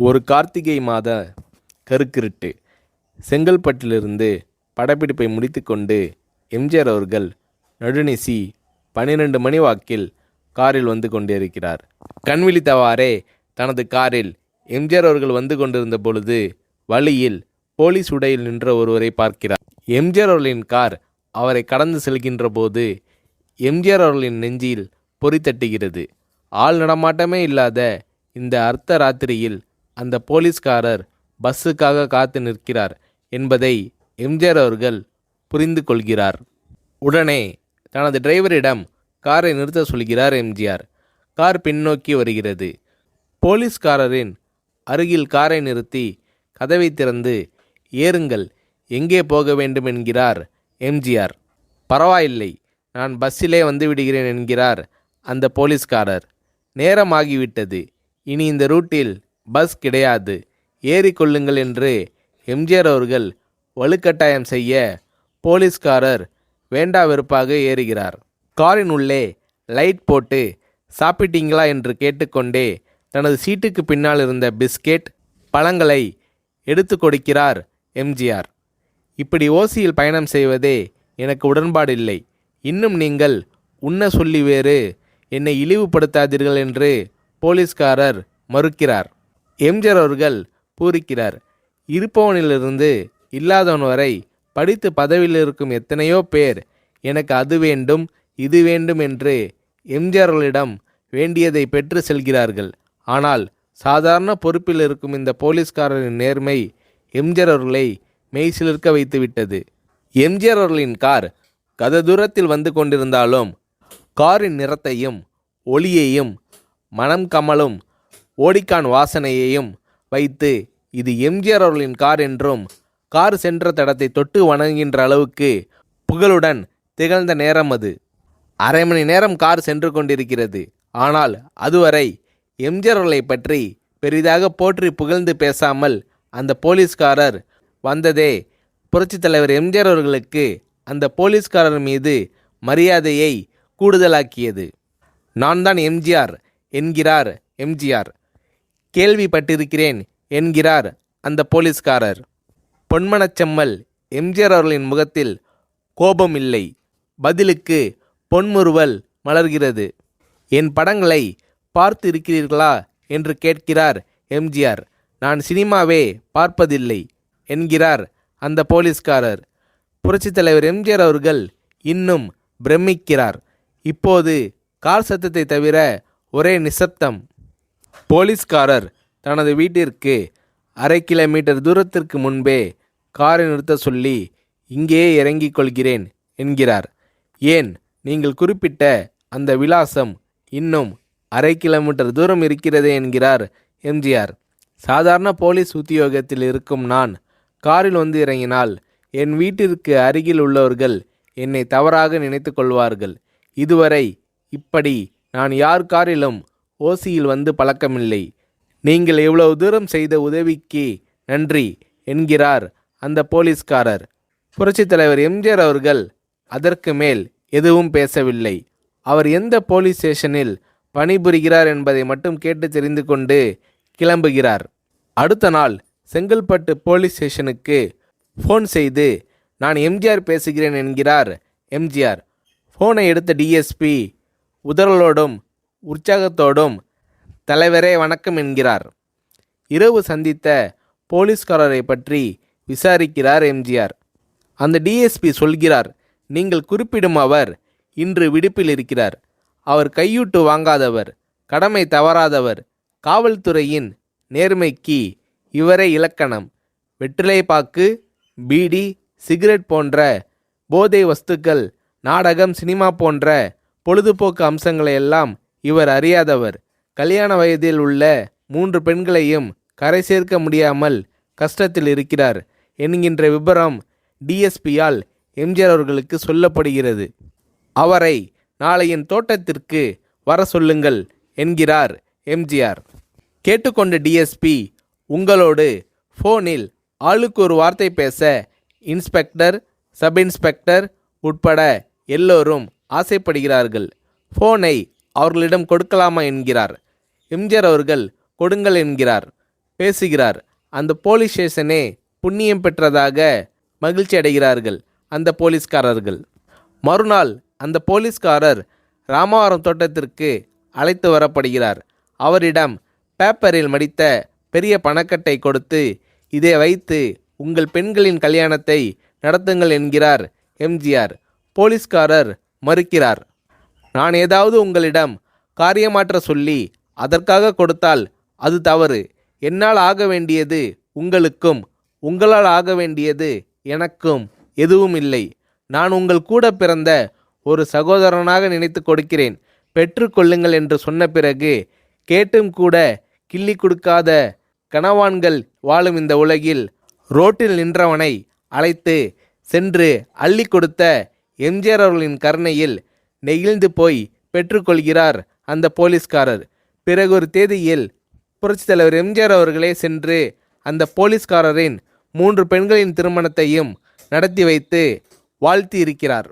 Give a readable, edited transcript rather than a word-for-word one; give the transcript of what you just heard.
ஒரு கார்த்திகை மாத கருக்கிருட்டு. செங்கல்பட்டிலிருந்து படப்பிடிப்பை முடித்துக்கொண்டு எம்ஜிஆர் அவர்கள் நடுநிசி 12 மணி வாக்கில் காரில் வந்து கொண்டிருக்கிறார். கண் விழித்தவாறே தனது காரில் எம்ஜிஆர் அவர்கள் வந்து கொண்டிருந்த பொழுது வழியில் போலீஸ் உடையில் நின்ற ஒருவரை பார்க்கிறார். எம்ஜிஆர் அவர்களின் கார் அவரை கடந்து செல்கின்ற போது எம்ஜிஆர் அவர்களின் நெஞ்சில் பொறி தட்டுகிறது. ஆள் நடமாட்டமே இல்லாத இந்த அர்த்த ராத்திரியில் அந்த போலீஸ்காரர் பஸ்ஸுக்காக காத்து நிற்கிறார் என்பதை எம்ஜிஆர் அவர்கள் புரிந்து கொள்கிறார். உடனே தனது டிரைவரிடம் காரை நிறுத்த சொல்கிறார் எம்ஜிஆர். கார் பின்னோக்கி வருகிறது. போலீஸ்காரரின் அருகில் காரை நிறுத்தி கதவை திறந்து ஏறுங்கள், எங்கே போக வேண்டும் என்கிறார் எம்ஜிஆர். பரவாயில்லை, நான் பஸ்ஸிலே வந்து விடுகிறேன் என்கிறார் அந்த போலீஸ்காரர். நேரமாகிவிட்டது, இனி இந்த ரூட்டில் பஸ் கிடையாது, ஏறிக்கொள்ளுங்கள் என்று எம்ஜிஆர் அவர்கள் வலுக்கட்டாயம் செய்ய போலீஸ்காரர் வேண்டா வெறுப்பாக ஏறுகிறார். காரின் உள்ளே லைட் போட்டு சாப்பிட்டீங்களா என்று கேட்டுக்கொண்டே தனது சீட்டுக்கு பின்னால் இருந்த பிஸ்கெட் பழங்களை எடுத்து கொடுக்கிறார் எம்ஜிஆர். இப்படி ஓசியில் பயணம் செய்வதே எனக்கு உடன்பாடில்லை. இன்னும் நீங்கள் உண்ண சொல்லி வேறு என்னை இழிவுபடுத்தாதீர்கள் என்று போலீஸ்காரர் மறுக்கிறார். எம்ஜிஆர் அவர்கள் பூரிக்கிறார். இருப்பவனிலிருந்து இல்லாதவன் வரை படித்து பதவியில் இருக்கும் எத்தனையோ பேர் எனக்கு அது வேண்டும் இது வேண்டும் என்று எம்ஜிஆர் அவர்களிடம் வேண்டியதை பெற்று செல்கிறார்கள். ஆனால் சாதாரண பொறுப்பில் இருக்கும் இந்த போலீஸ்காரரின் நேர்மை எம்ஜிஆர் அவர்களை மெய்சிலிர்க்க வைத்துவிட்டது. எம்ஜிஆர் அவர்களின் கார் கத தூரத்தில் வந்து கொண்டிருந்தாலும் காரின் நிறத்தையும் ஒளியையும் மனம் கமலும் ஓடிக்கான் வாசனையையும் வைத்து இது எம்ஜிஆர் அவர்களின் கார் என்றும் கார் சென்ற தடத்தை தொட்டு வணங்குகின்ற அளவுக்கு புகழுடன் திகழ்ந்த நேரம் அது. அரை மணி நேரம் கார் சென்று கொண்டிருக்கிறது. ஆனால் அதுவரை எம்ஜிஆர் அவர்களை பற்றி பெரிதாக போற்றி புகழ்ந்து பேசாமல் அந்த போலீஸ்காரர் வந்ததே புரட்சித் தலைவர் எம்ஜிஆர் அவர்களுக்கு அந்த போலீஸ்காரர் மீது மரியாதையை கூடுதலாக்கியது. நான் தான் எம்ஜிஆர் என்கிறார் எம்ஜிஆர். கேள்விப்பட்டிருக்கிறேன் என்கிறார் அந்த போலீஸ்காரர். பொன்மனச்செம்மல் எம்ஜிஆர் அவர்களின் முகத்தில் கோபம் இல்லை, பதிலுக்கு பொன்முறுவல் மலர்கிறது. என் படங்களை பார்த்து இருக்கிறீர்களா என்று கேட்கிறார் எம்ஜிஆர். நான் சினிமாவே பார்ப்பதில்லை என்கிறார் அந்த போலீஸ்காரர். புரட்சித் தலைவர் எம்ஜிஆர் அவர்கள் இன்னும் பிரமிக்கிறார். இப்போது கார் சத்தத்தை தவிர ஒரே நிசப்தம். போலீஸ்காரர் தனது வீட்டிற்கு 1/2 கிலோமீட்டர் தூரத்திற்கு முன்பே காரை நிறுத்த சொல்லி இங்கேயே இறங்கிக் கொள்கிறேன் என்கிறார். ஏன், நீங்கள் குறிப்பிட்ட அந்த விலாசம் இன்னும் 1/2 கிலோமீட்டர் தூரம் இருக்கிறதே என்கிறார் எம்ஜிஆர். சாதாரண போலீஸ் உத்தியோகத்தில் இருக்கும் நான் காரில் வந்து இறங்கினால் என் வீட்டிற்கு அருகில் உள்ளவர்கள் என்னை தவறாக நினைத்து கொள்வார்கள். இதுவரை இப்படி நான் யார் காரிலும் ஓசியில் வந்து பழக்கமில்லை. நீங்கள் எவ்வளவு தூரம் செய்த உதவிக்கு நன்றி என்கிறார் அந்த போலீஸ்காரர். புரட்சித் தலைவர் எம்ஜிஆர் அவர்கள் அதற்கு மேல் எதுவும் பேசவில்லை. அவர் எந்த போலீஸ் ஸ்டேஷனில் பணிபுரிகிறார் என்பதை மட்டும் கேட்டு தெரிந்து கொண்டு கிளம்புகிறார். அடுத்த நாள் செங்கல்பட்டு போலீஸ் ஸ்டேஷனுக்கு ஃபோன் செய்து நான் எம்ஜிஆர் பேசுகிறேன் என்கிறார் எம்ஜிஆர். ஃபோனை எடுத்த டிஎஸ்பி உதறலோடும் உற்சாகத்தோடும் தலைவரே வணக்கம் என்கிறார். இரவு சந்தித்த போலீஸ்காரரை பற்றி விசாரிக்கிறார் எம்ஜிஆர். அந்த டிஎஸ்பி சொல்கிறார், நீங்கள் குறிப்பிடும் அவர் இன்று விடுப்பில் இருக்கிறார். அவர் கையூட்டு வாங்காதவர், கடமை தவறாதவர், காவல்துறையின் நேர்மைக்கு இவரே இலக்கணம். வெற்றிலை பாக்கு, பீடி, சிகரெட் போன்ற போதை வஸ்துக்கள், நாடகம், சினிமா போன்ற பொழுதுபோக்கு அம்சங்களையெல்லாம் இவர் அறியாதவர். கல்யாண வயதில் உள்ள 3 பெண்களையும் கரை சேர்க்க முடியாமல் கஷ்டத்தில் இருக்கிறார் என்கின்ற விபரம் டிஎஸ்பியால் எம்ஜிஆர் அவர்களுக்கு சொல்லப்படுகிறது. அவரை நாளை என் தோட்டத்திற்கு வர சொல்லுங்கள் என்கிறார் எம்ஜிஆர். கேட்டுக்கொண்ட டிஎஸ்பி உங்களோடு ஃபோனில் ஆளுக்கு ஒரு வார்த்தை பேச இன்ஸ்பெக்டர், சப் இன்ஸ்பெக்டர் உட்பட எல்லோரும் ஆசைப்படுகிறார்கள். ஃபோனை அவர்களிடம் கொடுக்கலாமா என்கிறார். எம்ஜிஆர் அவர்கள் கொடுங்கள் என்கிறார். பேசுகிறார். அந்த போலீஸ் ஸ்டேஷனே புண்ணியம் பெற்றதாக மகிழ்ச்சி அடைகிறார்கள் அந்த போலீஸ்காரர்கள். மறுநாள் அந்த போலீஸ்காரர் ராமவரம் தோட்டத்திற்கு அழைத்து வரப்படுகிறார். அவரிடம் பேப்பரில் மடித்த பெரிய பணக்கட்டை கொடுத்து, இதை வைத்து உங்கள் பெண்களின் கல்யாணத்தை நடத்துங்கள் என்கிறார் எம்ஜிஆர். போலீஸ்காரர் மறுக்கிறார். நான் ஏதாவது உங்களிடம் காரியமாற்ற சொல்லி அதற்காக கொடுத்தால் அது தவறு. என்னால் ஆக வேண்டியது உங்களுக்கும், உங்களால் ஆக வேண்டியது எனக்கும் எதுவும் இல்லை. நான் உங்கள் கூட பிறந்த ஒரு சகோதரனாக நினைத்து கொடுக்கிறேன், பெற்றுக்கொள்ளுங்கள் என்று சொன்ன பிறகு கேட்டும் கூட கிள்ளி கொடுக்காத கனவான்கள் வாழும் இந்த உலகில் ரோட்டில் நின்றவனை அழைத்து சென்று அள்ளி கொடுத்த எம்ஜிஆர் அவர்களின் கருணையில் நெகிழ்ந்து போய் பெற்றுக்கொள்கிறார் அந்த போலீஸ்காரர். பிறகு ஒரு தேதியில் புரட்சித் தலைவர் எம்ஜிஆர் அவர்களே சென்று அந்த போலீஸ்காரரின் 3 பெண்களின் திருமணத்தையும் நடத்தி வைத்து வாழ்த்தி இருக்கிறார்.